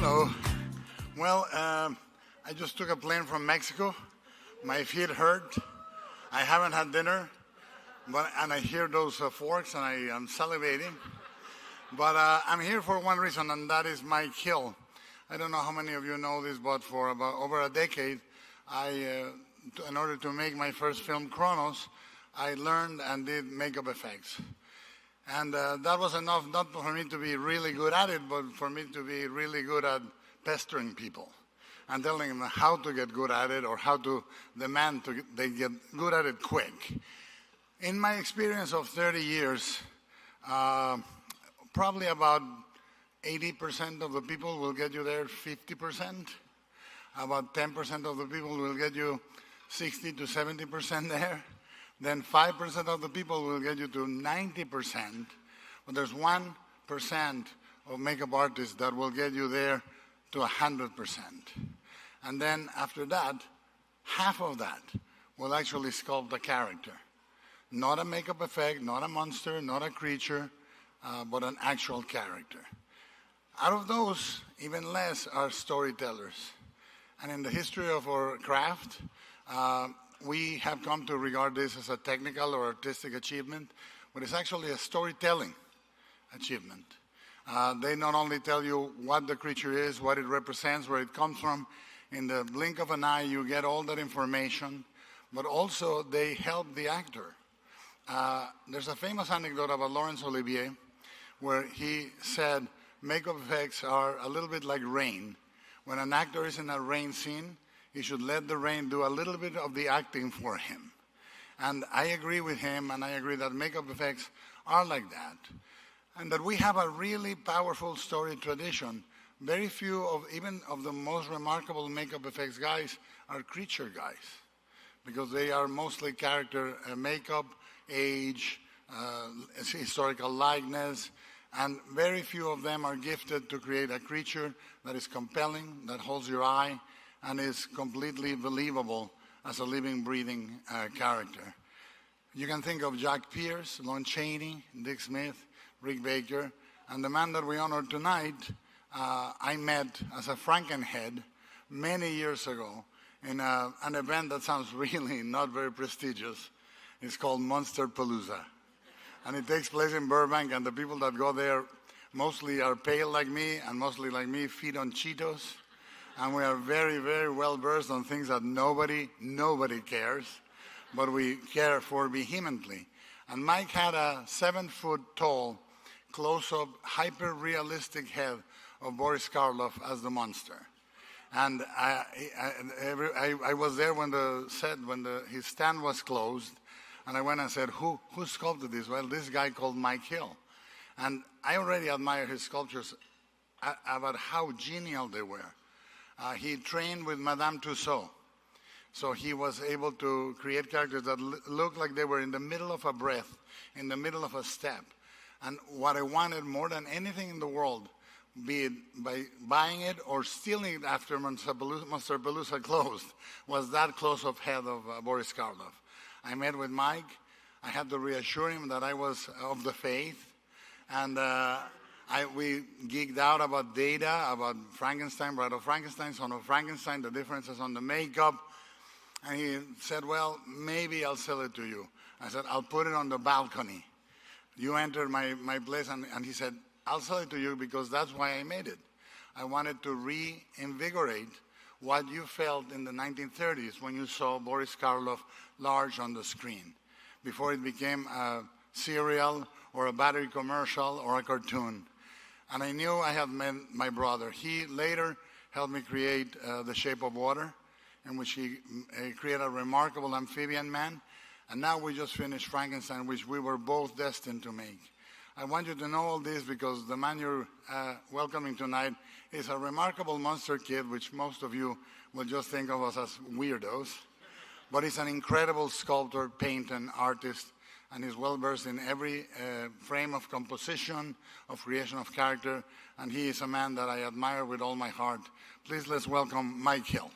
Hello. Well, I just took a plane from Mexico. My feet hurt. I haven't had dinner, and I hear those forks, and I am salivating. But I'm here for one reason, and that is Mike Hill. I don't know how many of you know this, but for about over a decade, in order to make my first film, Kronos, I learned and did makeup effects. And that was enough not for me to be really good at it, but for me to be really good at pestering people and telling them how to get good at it or how to demand they get good at it quick. In my experience of 30 years, probably about 80% of the people will get you there 50%. About 10% of the people will get you 60 to 70% there. Then 5% of the people will get you to 90%. But there's 1% of makeup artists that will get you there to 100%. And then after that, half of that will actually sculpt a character. Not a makeup effect, not a monster, not a creature, but an actual character. Out of those, even less are storytellers. And in the history of our craft, we have come to regard this as a technical or artistic achievement, but it's actually a storytelling achievement. They not only tell you what the creature is, what it represents, where it comes from. In the blink of an eye, you get all that information, but also they help the actor. There's a famous anecdote about Laurence Olivier, where he said makeup effects are a little bit like rain. When an actor is in a rain scene, he should let the rain do a little bit of the acting for him. And I agree with him, and I agree that makeup effects are like that. And that we have a really powerful story tradition. Very few even of the most remarkable makeup effects guys are creature guys, because they are mostly character makeup, age, historical likeness, and very few of them are gifted to create a creature that is compelling, that holds your eye, and is completely believable as a living, breathing character. You can think of Jack Pierce, Lon Chaney, Dick Smith, Rick Baker, and the man that we honor tonight, I met as a Frankenhead many years ago in an event that sounds really not very prestigious. It's called Monsterpalooza. And it takes place in Burbank, and the people that go there mostly are pale like me, and mostly like me feed on Cheetos. And we are very, very well versed on things that nobody cares, but we care for vehemently. And Mike had a 7-foot-tall, close-up, hyper-realistic head of Boris Karloff as the monster. And I was there when his stand was closed, and I went and said, who sculpted this? Well, this guy called Mike Hill. And I already admire his sculptures about how genial they were. He trained with Madame Tussauds. So he was able to create characters that looked like they were in the middle of a breath, in the middle of a step. And what I wanted more than anything in the world, be it by buying it or stealing it after Monsterpalooza closed, was that close-up head of Boris Karloff. I met with Mike. I had to reassure him that I was of the faith. And we geeked out about data, about Frankenstein, Bride of Frankenstein, Son of Frankenstein, the differences on the makeup. And he said, well, maybe I'll sell it to you. I said, I'll put it on the balcony. You enter my place, and he said, I'll sell it to you because that's why I made it. I wanted to reinvigorate what you felt in the 1930s when you saw Boris Karloff large on the screen, before it became a serial or a battery commercial or a cartoon. And I knew I had met my brother. He later helped me create The Shape of Water, in which he created a remarkable amphibian man. And now we just finished Frankenstein, which we were both destined to make. I want you to know all this because the man you're welcoming tonight is a remarkable monster kid, which most of you will just think of us as weirdos. But he's an incredible sculptor, painter, and artist, and he's well-versed in every frame of composition, of creation of character, and he is a man that I admire with all my heart. Please let's welcome Mike Hill.